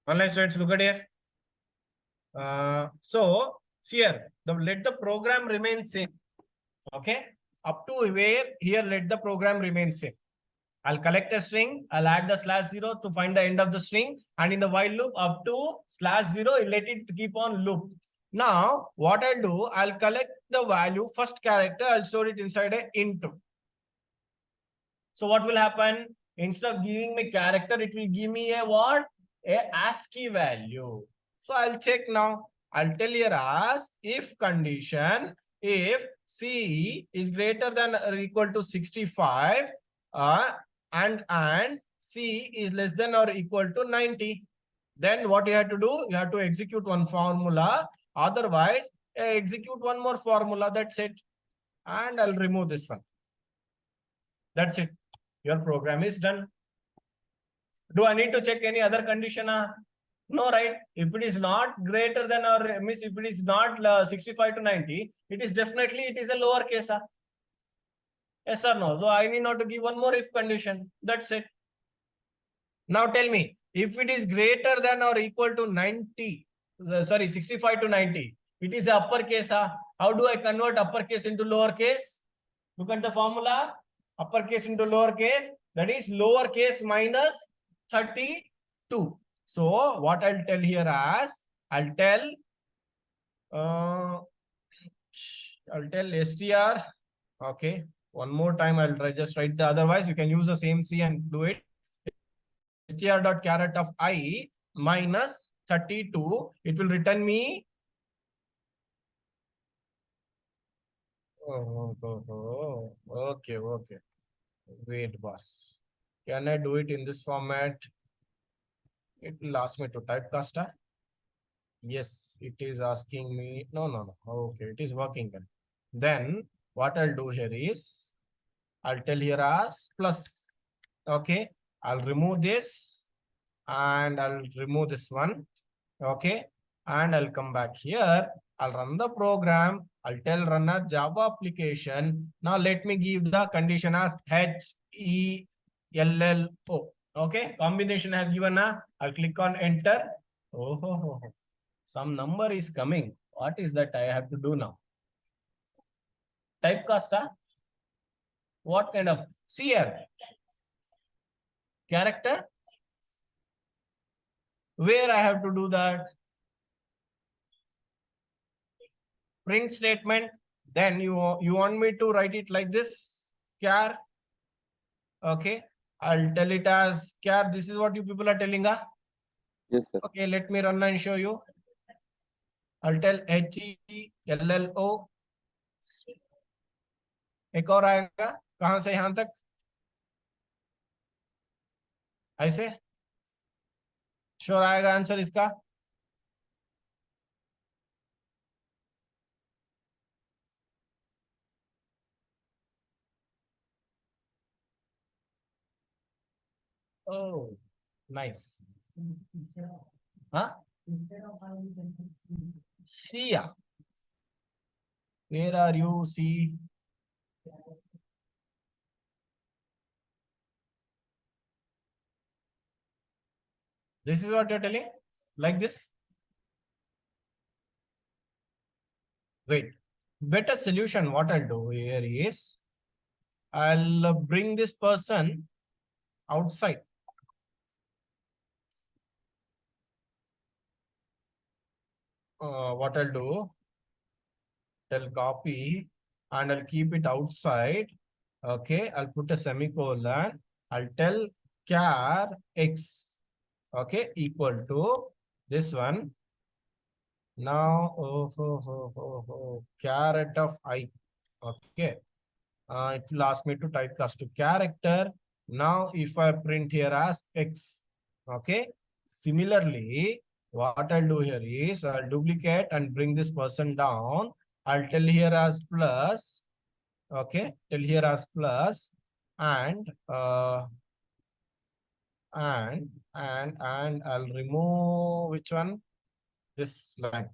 Online students, look at here. So see here, let the program remain same. Okay, up to where here let the program remain same. I'll collect a string, I'll add the /0 to find the end of the string, and in the while loop up to /0, let it keep on loop. Now what I'll do, I'll collect the value, first character, I'll store it inside a int. So what will happen? Instead of giving me character, it will give me a what? A ASCII value. So I'll check now. I'll tell here as if condition, if C is greater than or equal to 65 and C is less than or equal to 90. Then what you have to do? You have to execute one formula. Otherwise, execute one more formula. That's it. And I'll remove this one. That's it. Your program is done. Do I need to check any other condition? No, right? If it is not greater than or means if it is not 65 to 90, it is definitely it is a lower case. Yes or no? So I need not to give one more if condition. That's it. Now tell me, if it is greater than or equal to 90, sorry, 65 to 90, it is uppercase. How do I convert uppercase into lowercase? Look at the formula. Uppercase into lowercase, that is lowercase minus 32. So what I'll tell here as, I'll tell str. Okay, one more time I'll just write the, otherwise you can use the same C and do it. Str dot caret of I minus 32. It will return me. Okay. Wait, boss. Can I do it in this format? It will ask me to typecast. Yes, it is asking me. No. Okay, it is working then. Then what I'll do here is, I'll tell here as plus. Okay, I'll remove this and I'll remove this one. Okay, and I'll come back here. I'll run the program. I'll tell run a Java application. Now let me give the condition as HELLO. Okay, combination I have given. I'll click on enter. Oh, some number is coming. What is that I have to do now? Typecast. What kind of? See here. Character. Where I have to do that? Print statement. Then you want me to write it like this? Char. Okay. I'll tell it as char. This is what you people are telling. Yes, sir. Okay, let me run and show you. I'll tell HELLO. एक और आएगा कहां से यहां तक ऐसे sure आएगा answer इसका Oh, nice. Huh? See, where are you? See. This is what you're telling? Like this? Wait. Better solution, what I'll do here is, I'll bring this person outside. What I'll do, I'll copy and I'll keep it outside. Okay, I'll put a semicolon. I'll tell char x, okay, equal to this one. Now, caret of I. Okay, it will ask me to typecast to character. Now, if I print here as x, okay. Similarly, what I'll do here is I'll duplicate and bring this person down. I'll tell here as plus. Okay, tell here as plus and I'll remove which one? This line.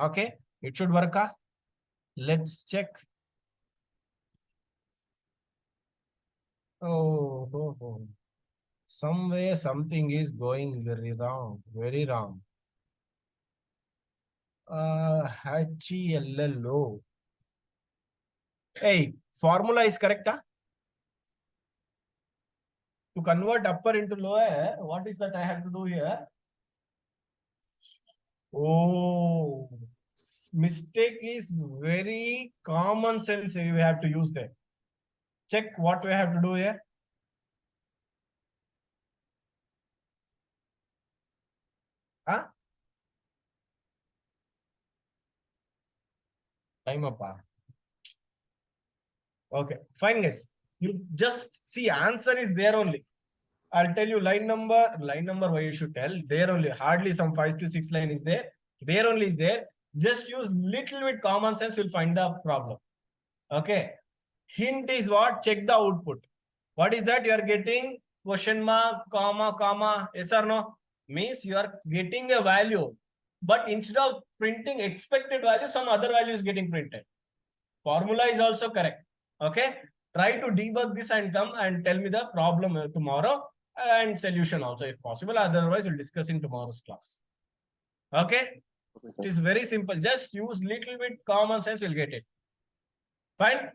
Okay, it should work. Let's check. Oh. Somewhere something is going very wrong. HELLO. Hey, formula is correct. To convert upper into lower, what is that I have to do here? Oh, mistake is very common sense you have to use there. Check what we have to do here. Huh? Time up. Okay, fine guys. You just see answer is there only. I'll tell you line number why you should tell. There only hardly some 5 to 6 line is there. There only is there. Just use little bit common sense, you'll find the problem. Okay. Hint is what? Check the output. What is that? You are getting question mark, comma, yes or no? Means you are getting a value. But instead of printing expected value, some other value is getting printed. Formula is also correct. Okay. Try to debug this and come and tell me the problem tomorrow and solution also if possible. Otherwise, we'll discuss in tomorrow's class. Okay. Okay, sir. It is very simple. Just use little bit common sense, you'll get it. Fine.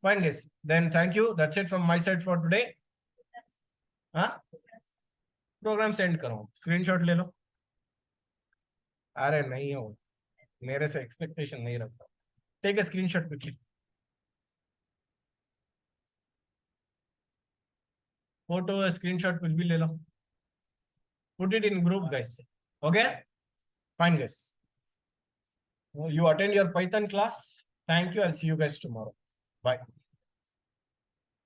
Fine, yes. Then thank you. That's it from my side for today. Huh? Program send करो. Screenshot ले लो. अरे नहीं हो. मेरे से expectation नहीं रखता. Take a screenshot quickly. Photo, screenshot कुछ भी ले लो. Put it in group, guys. Okay? Fine, guys. You attend your Python class. Thank you. I'll see you guys tomorrow. Bye.